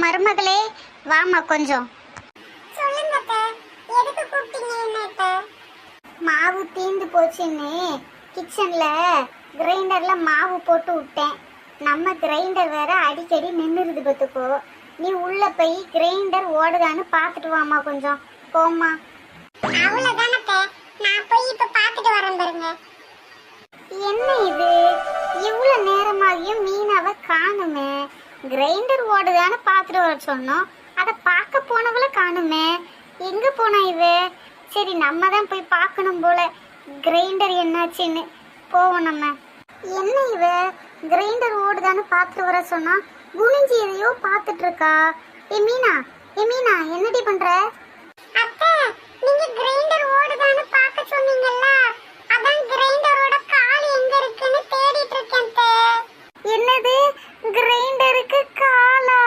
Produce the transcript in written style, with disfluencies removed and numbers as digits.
மருமகளே வாமா கொஞ்சம். சொல்லுங்க அத்தை, எதுக்கு கூப்பிட்டீங்க என்ன அத்தை? மாவு தீந்து போச்சுன்னு கிச்சன்ல கிரைண்டர்ல மாவு போட்டு விட்டேன். நம்ம கிரைண்டர் வேற அடிக்கடி நின்றுது பத்துக்கோ. நீ உள்ள போய் கிரைண்டர் ஓடுதான்னு பார்த்துட்டு வாமா கொஞ்சம். போம்மா. அவ்வளவுதானே அத்தை, நான் போய் இப்ப பார்த்துட்டு வரேன் பாருங்க. என்ன இது இவ்வளவு நேரமாகியும் மீனாவை காணுமே. கிரைண்டர் ஓடுதான்னு பார்த்துட்டு வர சொன்னோம், அதை பார்க்க போனவள காணுமே. எங்க போனா இவ? சரி நம்ம தான் போய் பார்க்கணும் போல கிரைண்டர் என்னாச்சுன்னு. போவோம் நம்ம. என்ன இவ கிரைண்டர் ஓடுதான்னு பார்த்துட்டு வர சொன்னா குனிஞ்சி எதையோ பார்த்துட்டு இருக்கா. ஏ மீனா, ஏ மீனா, என்னடி பண்ற? அத்தை, நீங்க கிரைண்டர் ஓடுதான்னு பார்க்க சொன்னீங்கல்ல, அதான் கிரைண்டரோட கால் எங்க இருக்குன்னு தேடிட்டு இருக்கேன் அத்தை. என்னது கிரைண்டருக்கு காலா?